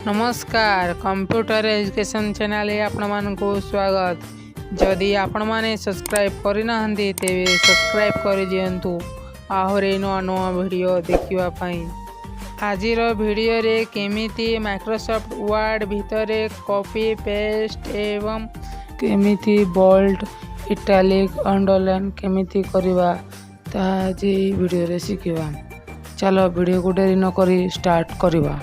नमस्कार computer education channel आपण मानक स्वागत। जदि आपण माने सब्सक्राइब करना तेरे सब्सक्राइब कर दिंतु आहरी नुआ नुआ वीडियो देखिवा पाई। आजिर वीडियो रे केमिति माइक्रोसॉफ्ट वर्ड भितर कॉपी पेस्ट एवं केमिति बोल्ड इटालिक अंडरलाइन केमिति करवा ता जे वीडियो रे शिखिबा। चलो वीडियो को देरी न करी स्टार्ट करवा।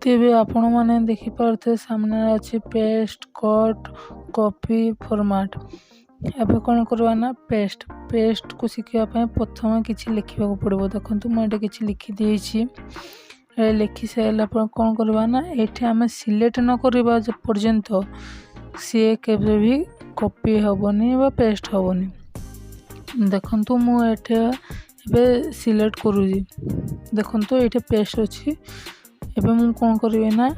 तेबे आपण माने देखि पारथे सामने अछि पेस्ट कट कॉपी फॉर्मेट। एबे कोन करवा ना पेस्ट को सिखिया पय प्रथम किछि लिखिबा को पड़बो। देखंतु म एटा किछि लिखि देछि। लिखि साइला पर कोन करवा ना एठे हम सिलेक्ट न करबा जे पर्यंत से केबे भी कॉपी हबनी बा पेस्ट हबनी। देखंतु मु एठे एबे सिलेक्ट करूजी। देखंतु एठे पेस्ट अछि। एबे मु कोन करबे ना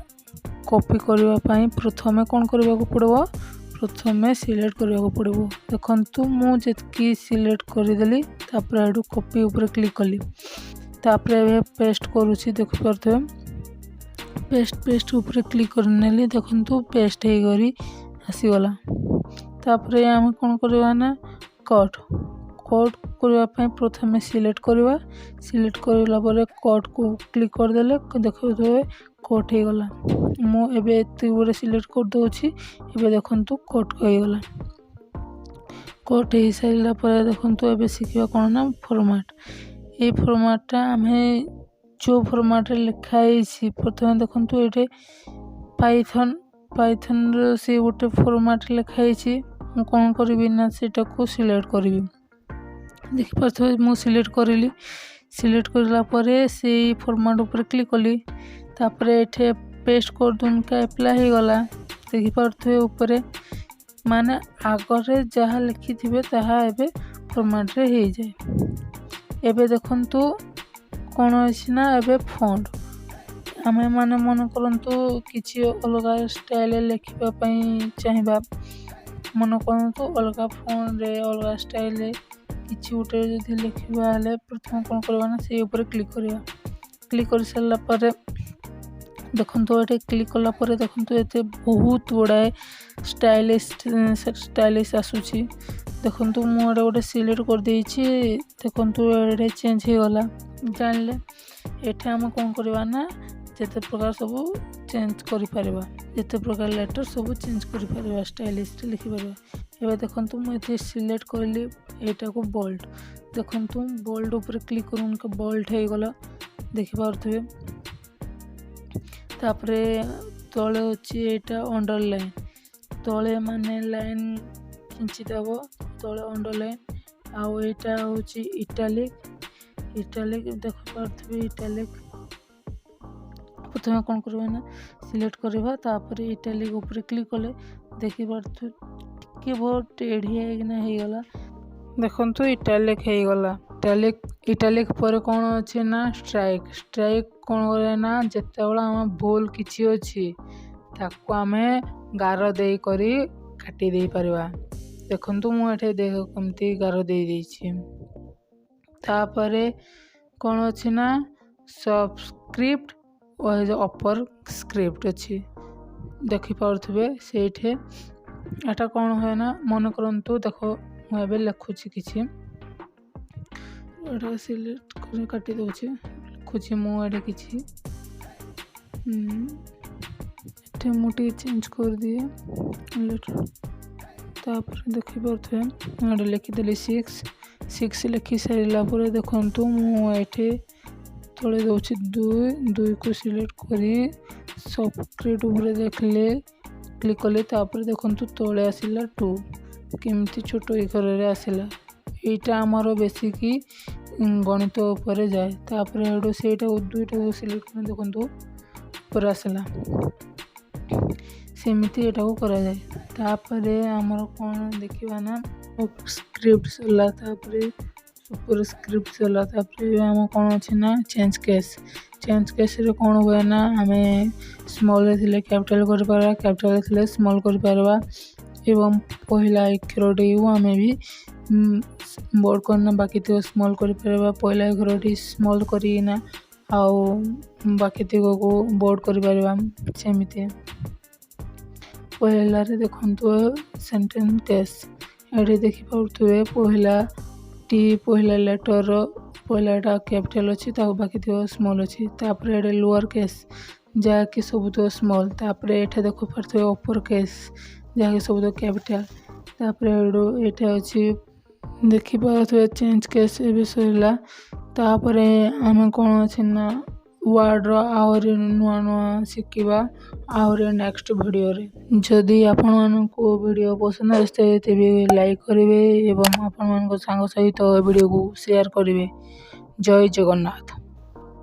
कॉपी करबा पई प्रथमे कोन करबा को पड़बो, प्रथमे सिलेक्ट करबा को पड़बो। देखंतु मु जेतकी सिलेक्ट करि देली तापर एडु कॉपी ऊपर क्लिक कली। तापर एबे पेस्ट करूची देख परथे। पेस्ट ऊपर क्लिक करनेली देखंतु पेस्ट हे गरी आसी गला। तापर हम कोन करबा ना कट करबा पई प्रथमे सिलेक्ट करबा। सिलेक्ट करला परे कट को क्लिक कर देले देखो कट हे गला। मु एबे एति ऊपर सिलेक्ट कर दोछि। एबे देखंतु कट हे गला। कट हे साइला परे देखंतु एबे सिखिबा कोन ना फॉर्मेट। ए फॉर्मेटटा हमें जो फॉर्मेट रे लिखा है प्रथमे देखंतु एटे पाइथन रो से गोटे फॉर्मेट लिखा है। मु कोन करबी ना सेटा को सिलेक्ट करबी। देखि पारथो मु सिलेक्ट करली। सिलेक्ट करला परे से फॉर्मेट ऊपर क्लिक कली। तापर एठे पेस्ट कर दुन का अप्लाई हे गला। देखि पारथो ऊपर माने आगरे जहा लिखि थिबे ताहा एबे फॉर्मेट रे हे जाय। एबे देखंतु कोन अछि ना एबे फॉन्ट हमें माने मन करंतु किछि अलगा स्टाइल लिखिबा पई चाहिबा। मन करंतु अलगा फॉन्ट रे अलगा स्टाइल रे किछि उटे जदि लिखिबा हले प्रथम कोन करबा ना से ऊपर क्लिक करबा। क्लिक कर सला परे देखंतु एटे क्लिक कला परे देखंतु एते बहुत बड़ा स्टाइलिश आसुची। देखंतु मु एटा गोटे सिलेक्ट कर देछि। देखंतु एटे चेंज हे गला। जानले एठे हम कोन करबा ना जते प्रकार सब चेंज करि परबा। जते प्रकार लेटर सब चेंज करि परबा स्टाइलिश लिखि परबा। एबे देखंतु मु एते सिलेक्ट करली एटा को बोल्ड। देखंतु बोल्ड ऊपर क्लिक करूं के बोल्ड हे गला। देखि पारथबे। तापरे तळे अछि एटा अंडरलाइन। तळे माने लाइन खिंची देबो तळे अंडरलाइन। आ एटा होछि इटालिक देख पारथबे इटालिक। प्रथमे कोन करबा ना सिलेक्ट करबा। तापरे इटालिक ऊपर क्लिक कले देखि पारथु के बहुत टेढ़िया हेगना हे गला। देखंतु इटालिक हे गला। इटालिक पर कोन अछि ना स्ट्राइक कोन करे ना जेतेबेला हम बोल किछि अछि ताको हमें गारो देई करी काटी देई परबा। देखंतु मु एठे देखो कमती गारो देई दैछि। तापरे कोन अछि ना सबस्क्रिप्ट और जो अपर स्क्रिप्ट अछि देखि पारथबे सेठे एटा कोन होय ना मन करंतु देखो मु एबे लिखुछि किछि एटा सिलेक्ट कर काटी दोछि। लिखुछि मु एटा किछि एठे मोटी चेंज कर दिए लेटर। तापर देखि पारथबे एटा लिखि देली 6 लिखि साइला परे देखंतु मु एठे तळे दोछि 2 को सिलेक्ट करी सबस्क्रिप्ट ऊपर देखले क्लिक कले। तापर देखंतु तळे आसिला 2 केमती छोटो इकर रे आसिला। एटा हमरो बेसिक गणित ऊपर जाय। तापर एडो सेटा 2 को सिलेक्ट कर देखंतु ऊपर आसिला। सेमिति एटा को करा जाय। तापर हमरो कोन देखिबा ना स्क्रिप्ट सला। तापर सुपर स्क्रिप्ट सला। तापर हम कोन अछि ना चेंज केस रे कोन होय ना हमें स्मॉल रे थिले कैपिटल कर परबा। कैपिटल थिले स्मॉल कर परबा। ଏବଂ ପହିଲା ଅକ୍ଷରଟି ଆମେ ବି ବଡ଼ କରିନା ବାକି ଥିବ ସ୍ମଲ୍ କରିପାରିବା। ପହିଲା ଅକ୍ଷରଟି ସ୍ମଲ୍ କରିକିନା ଆଉ ବାକି ତିକକୁ ବଡ଼ କରିପାରିବା। ସେମିତି ପହିଲାରେ ଦେଖନ୍ତୁ ସେଣ୍ଟେନ୍ସ କେସ୍, ଏଠି ଦେଖିପାରୁଥିବେ ପହିଲା ଲେଟର ପହିଲାଟା କ୍ୟାପିଟାଲ ଅଛି, ତାକୁ ବାକି ଥିବ ସ୍ମଲ୍ ଅଛି। ତାପରେ ଏଠି ଲୋଅର କେସ୍ ଯାହାକି ସବୁଥିବ ସ୍ମଲ୍। ତାପରେ ଏଠି ଦେଖିପାରୁଥିବେ ଅପର କେସ୍ ଯାହାକି ସବୁଥିବ କ୍ୟାପିଟାଲ। ତାପରେ ଏଇଟା ଅଛି ଦେଖିପାରୁଥିବେ ଚେଞ୍ଜ କେସ୍ ଏବେ ସରିଲା। ତାପରେ ଆମେ କ'ଣ ଅଛି ନା ୱାର୍ଡ଼ର ଆହୁରି ନୂଆ ଶିଖିବା ଆହୁରି ନେକ୍ସଟ ଭିଡ଼ିଓରେ। ଯଦି ଆପଣମାନଙ୍କୁ ଭିଡ଼ିଓ ପସନ୍ଦ ଆସିଥାଏ ତେବେ ଲାଇକ୍ କରିବେ ଏବଂ ଆପଣମାନଙ୍କ ସାଙ୍ଗ ସହିତ ଭିଡ଼ିଓକୁ ସେୟାର କରିବେ। ଜୟ ଜଗନ୍ନାଥ।